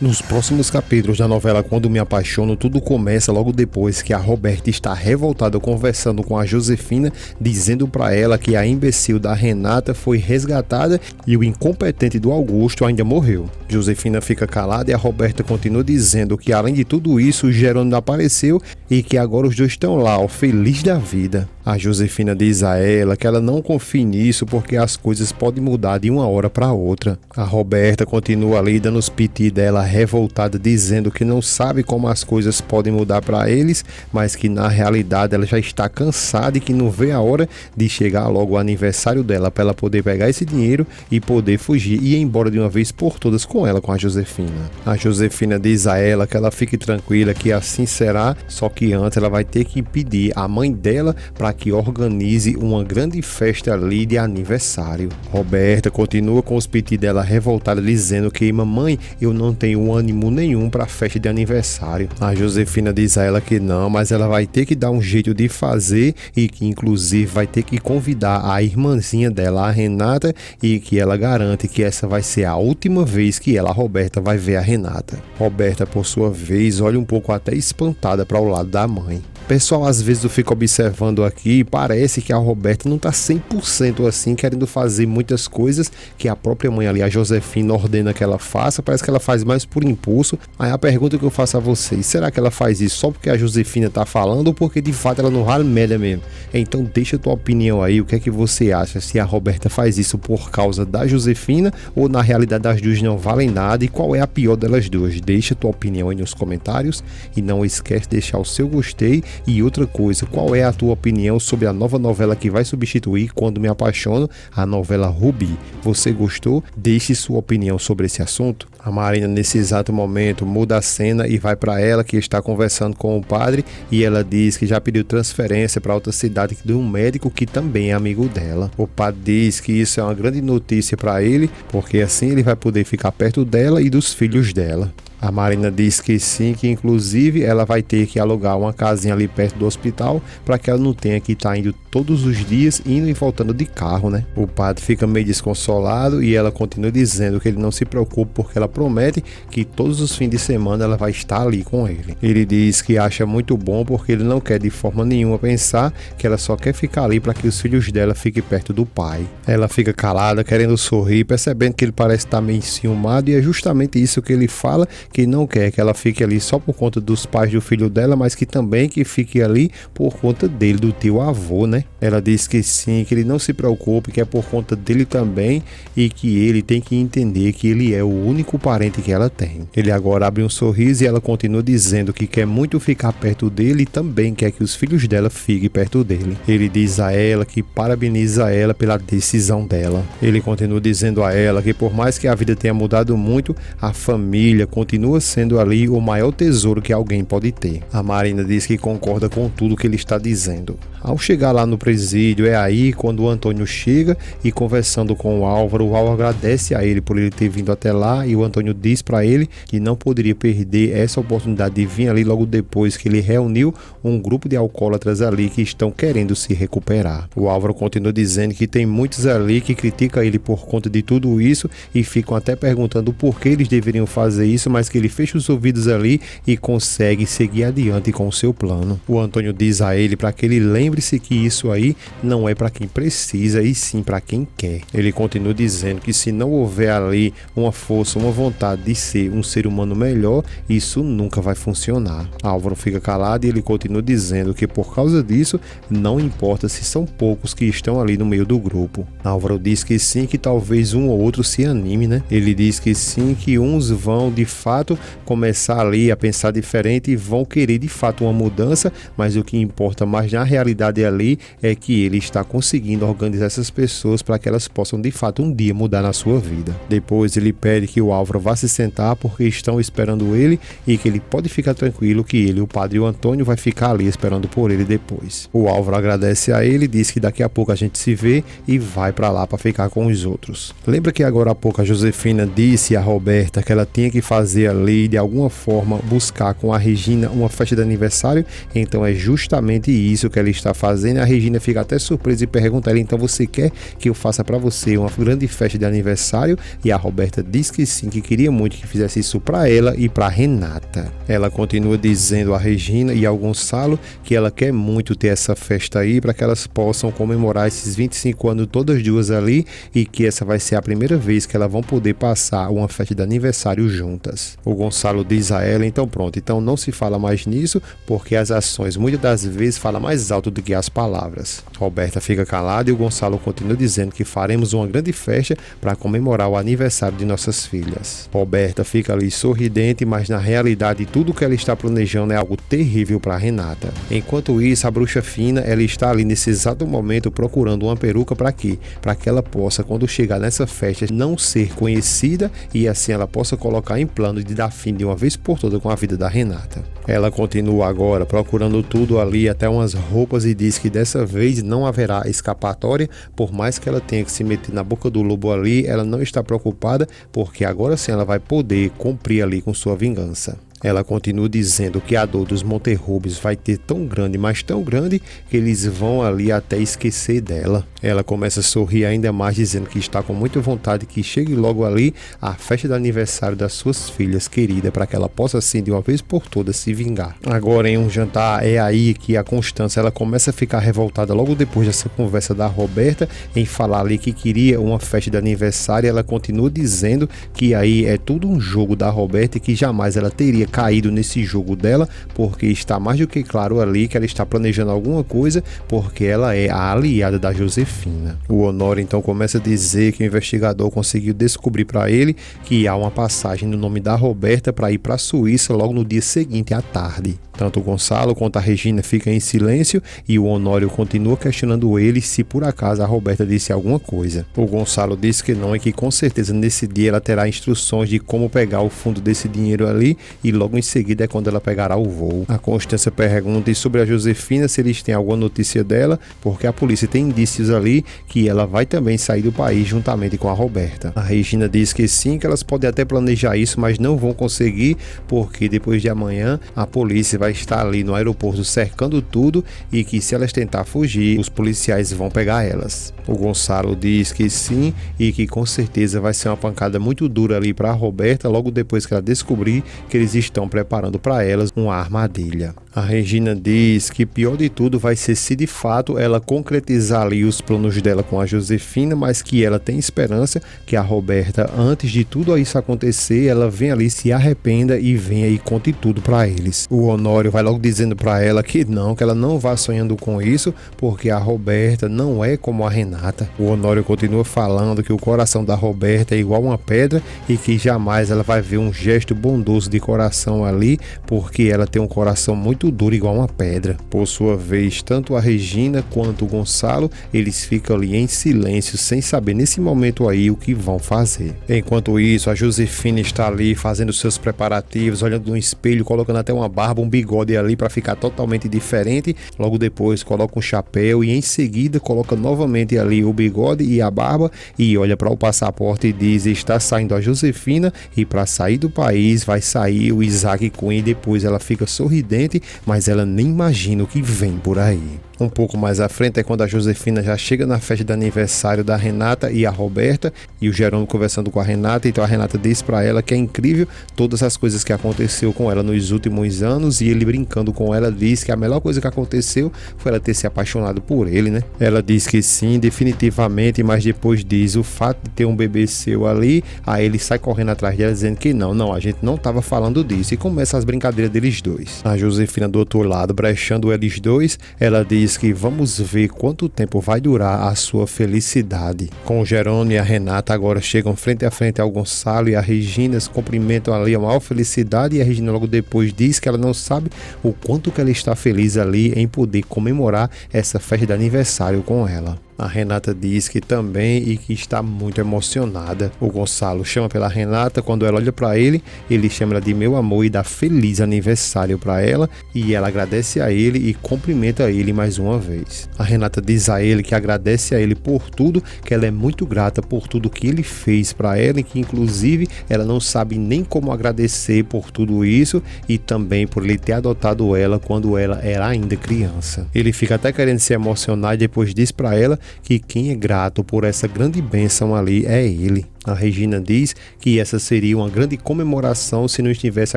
Nos próximos capítulos da novela Quando Me Apaixono, tudo começa logo depois que a Roberta está revoltada conversando com a Josefina, dizendo para ela que a imbecil da Renata foi resgatada e o incompetente do Augusto ainda morreu. Josefina fica calada e a Roberta continua dizendo que além de tudo isso, o Jerônimo apareceu e que agora os dois estão lá, ó, feliz da vida. A Josefina diz a ela que ela não confie nisso porque as coisas podem mudar de uma hora para outra. A Roberta continua ali dando os piti dela revoltada, dizendo que não sabe como as coisas podem mudar para eles, mas que na realidade ela já está cansada e que não vê a hora de chegar logo o aniversário dela para ela poder pegar esse dinheiro e poder fugir e ir embora de uma vez por todas com ela, com a Josefina. A Josefina diz a ela que ela fique tranquila, que assim será, só que antes ela vai ter que pedir à mãe dela para que organize uma grande festa ali de aniversário. Roberta continua com os piti dela revoltada, dizendo que mamãe, eu não tenho ânimo nenhum para a festa de aniversário. A Josefina diz a ela que não, mas ela vai ter que dar um jeito de fazer e que inclusive vai ter que convidar a irmãzinha dela, a Renata, e que ela garante que essa vai ser a última vez que ela, a Roberta, vai ver a Renata. Roberta, por sua vez, olha um pouco até espantada para o lado da mãe. Pessoal, às vezes eu fico observando aqui e parece que a Roberta não tá 100% assim, querendo fazer muitas coisas que a própria mãe ali, a Josefina, ordena que ela faça. Parece que ela faz mais por impulso. Aí a pergunta que eu faço a vocês, será que ela faz isso só porque a Josefina tá falando ou porque de fato ela não vale merda mesmo? Então deixa a tua opinião aí, o que é que você acha, se a Roberta faz isso por causa da Josefina ou na realidade as duas não valem nada e qual é a pior delas duas? Deixa a tua opinião aí nos comentários e não esquece de deixar o seu gostei. E outra coisa, qual é a tua opinião sobre a nova novela que vai substituir Quando Me Apaixono, a novela Rubi? Você gostou? Deixe sua opinião sobre esse assunto. A Marina nesse exato momento muda a cena e vai para ela que está conversando com o padre e ela diz que já pediu transferência para outra cidade de um médico que também é amigo dela. O padre diz que isso é uma grande notícia para ele, porque assim ele vai poder ficar perto dela e dos filhos dela. A Marina diz que sim, que inclusive ela vai ter que alugar uma casinha ali perto do hospital para que ela não tenha que estar indo todos os dias, indo e voltando de carro, né? O padre fica meio desconsolado e ela continua dizendo que ele não se preocupe porque ela promete que todos os fins de semana ela vai estar ali com ele. Ele diz que acha muito bom porque ele não quer de forma nenhuma pensar que ela só quer ficar ali para que os filhos dela fiquem perto do pai. Ela fica calada, querendo sorrir, percebendo que ele parece estar meio enciumado e é justamente isso que ele fala, que não quer que ela fique ali só por conta dos pais do filho dela, mas que também que fique ali por conta dele, do teu avô, né? Ela diz que sim, que ele não se preocupe, que é por conta dele também e que ele tem que entender que ele é o único parente que ela tem. Ele agora abre um sorriso e ela continua dizendo que quer muito ficar perto dele e também quer que os filhos dela fiquem perto dele. Ele diz a ela que parabeniza ela pela decisão dela. Ele continua dizendo a ela que por mais que a vida tenha mudado muito, a família continua sendo ali o maior tesouro que alguém pode ter. A Marina diz que concorda com tudo que ele está dizendo. Ao chegar lá no presídio, é aí quando o Antônio chega e conversando com o Álvaro agradece a ele por ele ter vindo até lá e o Antônio diz para ele que não poderia perder essa oportunidade de vir ali logo depois que ele reuniu um grupo de alcoólatras ali que estão querendo se recuperar. O Álvaro continua dizendo que tem muitos ali que criticam ele por conta de tudo isso e ficam até perguntando por que eles deveriam fazer isso, mas que ele fecha os ouvidos ali e consegue seguir adiante com o seu plano. O Antônio diz a ele para que ele lembre-se que isso aí não é para quem precisa e sim para quem quer. Ele continua dizendo que se não houver ali uma força, uma vontade de ser um ser humano melhor, isso nunca vai funcionar. Álvaro fica calado e ele continua dizendo que por causa disso, não importa se são poucos que estão ali no meio do grupo. Álvaro diz que sim, que talvez um ou outro se anime, né? Ele diz que sim, que uns vão de fato começar ali a pensar diferente e vão querer de fato uma mudança, mas o que importa mais na realidade ali é que ele está conseguindo organizar essas pessoas para que elas possam de fato um dia mudar na sua vida. Depois ele pede que o Álvaro vá se sentar porque estão esperando ele e que ele pode ficar tranquilo que ele, o padre e o Antônio vai ficar ali esperando por ele depois. O Álvaro agradece a ele, diz que daqui a pouco a gente se vê e vai para lá para ficar com os outros. Lembra que agora há pouco a Josefina disse a Roberta que ela tinha que fazer ali de alguma forma buscar com a Regina uma festa de aniversário. Então é justamente isso que ela está fazendo. A Regina fica até surpresa e pergunta a ela: então você quer que eu faça para você uma grande festa de aniversário? E a Roberta diz que sim, que queria muito que fizesse isso para ela e para Renata. Ela continua dizendo a Regina e ao Gonçalo que ela quer muito ter essa festa aí para que elas possam comemorar esses 25 anos todas duas ali, e que essa vai ser a primeira vez que elas vão poder passar uma festa de aniversário juntas. O Gonçalo diz a ela: então pronto, então não se fala mais nisso, porque as ações muitas das vezes falam mais alto do que as palavras. Roberta fica calada e o Gonçalo continua dizendo que faremos uma grande festa para comemorar o aniversário de nossas filhas. Roberta fica ali sorridente, mas na realidade tudo que ela está planejando é algo terrível para Renata. Enquanto isso, a bruxa fina, ela está ali nesse exato momento procurando uma peruca para quê? Para que ela possa, quando chegar nessa festa, não ser conhecida e assim ela possa colocar em plano de dar fim de uma vez por todas com a vida da Renata. Ela continua agora procurando tudo ali, até umas roupas, e diz que dessa vez não haverá escapatória. Por mais que ela tenha que se meter na boca do lobo ali, ela não está preocupada, porque agora sim ela vai poder cumprir ali com sua vingança. Ela continua dizendo que a dor dos Monterrubes vai ter tão grande, mas tão grande, que eles vão ali até esquecer dela. Ela começa a sorrir ainda mais, dizendo que está com muita vontade que chegue logo ali a festa de aniversário das suas filhas queridas, para que ela possa assim de uma vez por todas se vingar. Agora, em um jantar, é aí que a Constância ela começa a ficar revoltada logo depois dessa conversa da Roberta em falar ali que queria uma festa de aniversário. Ela continua dizendo que aí é tudo um jogo da Roberta e que jamais ela teria caído nesse jogo dela, porque está mais do que claro ali que ela está planejando alguma coisa, porque ela é a aliada da Josefina. O Honório então começa a dizer que o investigador conseguiu descobrir para ele que há uma passagem no nome da Roberta para ir para a Suíça logo no dia seguinte à tarde. Tanto o Gonçalo quanto a Regina ficam em silêncio e o Honório continua questionando ele se por acaso a Roberta disse alguma coisa. O Gonçalo diz que não, e que com certeza nesse dia ela terá instruções de como pegar o fundo desse dinheiro ali, e logo em seguida é quando ela pegará o voo. A Constância pergunta sobre a Josefina, se eles têm alguma notícia dela, porque a polícia tem indícios ali que ela vai também sair do país juntamente com a Roberta. A Regina diz que sim, que elas podem até planejar isso, mas não vão conseguir, porque depois de amanhã a polícia vai estar ali no aeroporto cercando tudo, e que se elas tentar fugir, os policiais vão pegar elas. O Gonçalo diz que sim, e que com certeza vai ser uma pancada muito dura ali para a Roberta logo depois que ela descobrir que eles estão preparando para elas uma armadilha. A Regina diz que pior de tudo vai ser se de fato ela concretizar ali os planos dela com a Josefina, mas que ela tem esperança que a Roberta, antes de tudo isso acontecer, ela venha ali, se arrependa e venha e conte tudo para eles. O Honório vai logo dizendo para ela que ela não vá sonhando com isso, porque a Roberta não é como a Renata. O Honório continua falando que o coração da Roberta é igual uma pedra e que jamais ela vai ver um gesto bondoso de coração ali, porque ela tem um coração muito duro igual uma pedra. Por sua vez, tanto a Regina quanto o Gonçalo, eles ficam ali em silêncio, sem saber nesse momento aí o que vão fazer. Enquanto isso, a Josefina está ali fazendo seus preparativos, olhando no espelho, colocando até uma barba, um bigode ali para ficar totalmente diferente. Logo depois coloca um chapéu e em seguida coloca novamente ali o bigode e a barba, e olha para o passaporte e diz: está saindo a Josefina, e para sair do país vai sair o Isaac Cunha. E depois ela fica sorridente, mas ela nem imagina o que vem por aí. Um pouco mais à frente é quando a Josefina já chega na festa de aniversário da Renata e a Roberta, e o Jerônimo conversando com a Renata. Então a Renata diz para ela que é incrível todas as coisas que aconteceu com ela nos últimos anos, e ele, brincando com ela, diz que a melhor coisa que aconteceu foi ela ter se apaixonado por ele, né? Ela diz que sim, definitivamente, mas depois diz o fato de ter um bebê seu ali, aí ele sai correndo atrás dela dizendo que não, a gente não estava falando disso, e começa as brincadeiras deles dois. A Josefina do outro lado, brechando eles dois, ela diz que vamos ver quanto tempo vai durar a sua felicidade. Com o Jerônimo e a Renata agora chegam frente a frente ao Gonçalo, e a Regina se cumprimentam ali a maior felicidade, e a Regina logo depois diz que ela não sabe o quanto que ela está feliz ali em poder comemorar essa festa de aniversário com ela. A Renata diz que também e que está muito emocionada. O Gonçalo chama pela Renata, quando ela olha para ele chama ela de meu amor e dá feliz aniversário para ela, e ela agradece a ele e cumprimenta ele mais uma vez. A Renata diz a ele que agradece a ele por tudo, que ela é muito grata por tudo que ele fez para ela e que inclusive ela não sabe nem como agradecer por tudo isso e também por ele ter adotado ela quando ela era ainda criança. Ele fica até querendo se emocionar e depois diz para ela que quem é grato por essa grande bênção ali é ele. A Regina diz que essa seria uma grande comemoração se não estivesse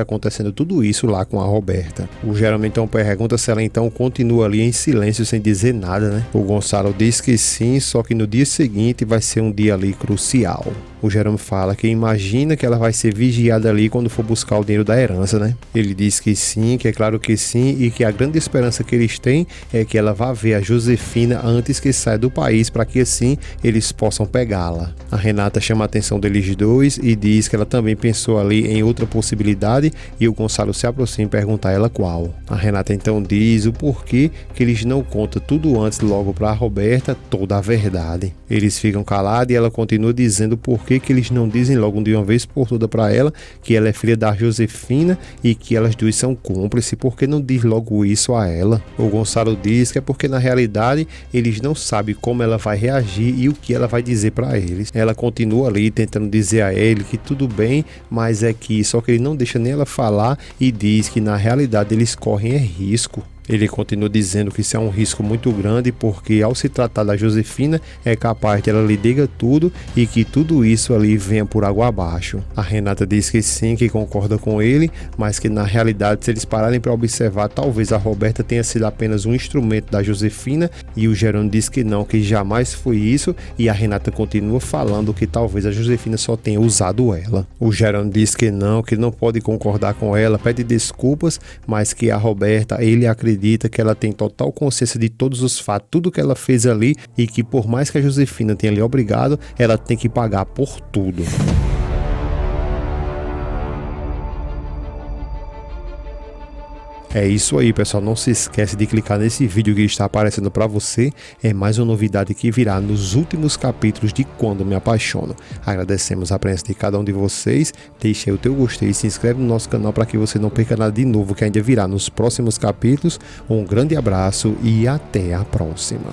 acontecendo tudo isso lá com a Roberta. O Jerome então pergunta se ela então continua ali em silêncio sem dizer nada, né? O Gonçalo diz que sim, só que no dia seguinte vai ser um dia ali crucial. O Jerome fala que imagina que ela vai ser vigiada ali quando for buscar o dinheiro da herança, né? Ele diz que sim, que é claro que sim, e que a grande esperança que eles têm é que ela vá ver a Josefina antes que saia do país, para que assim eles possam pegá-la. A Renata chama a atenção deles dois e diz que ela também pensou ali em outra possibilidade, e o Gonçalo se aproxima e pergunta a ela qual. A Renata então diz o porquê que eles não contam tudo antes logo para a Roberta toda a verdade. Eles ficam calados e ela continua dizendo por que eles não dizem logo de uma vez por toda para ela que ela é filha da Josefina e que elas duas são cúmplices. Por que não diz logo isso a ela? O Gonçalo diz que é porque na realidade eles não sabem como ela vai reagir e o que ela vai dizer para eles. Ela continua ali tentando dizer a ele que tudo bem, mas é que só que ele não deixa nem ela falar e diz que na realidade eles correm risco. Ele continua dizendo que isso é um risco muito grande porque ao se tratar da Josefina é capaz de ela lhe diga tudo e que tudo isso ali venha por água abaixo. A Renata diz que sim, que concorda com ele, mas que na realidade se eles pararem para observar, talvez a Roberta tenha sido apenas um instrumento da Josefina, e o Jerônimo diz que não, que jamais foi isso, e a Renata continua falando que talvez a Josefina só tenha usado ela. O Jerônimo diz que não pode concordar com ela, pede desculpas, mas que a Roberta, ele acredita que ela tem total consciência de todos os fatos, tudo que ela fez ali, e que por mais que a Josefina tenha lhe obrigado, ela tem que pagar por tudo. É isso aí, pessoal, não se esquece de clicar nesse vídeo que está aparecendo para você, é mais uma novidade que virá nos últimos capítulos de Quando Me Apaixono. Agradecemos a presença de cada um de vocês, deixe aí o teu gostei e se inscreve no nosso canal para que você não perca nada de novo que ainda virá nos próximos capítulos. Um grande abraço e até a próxima.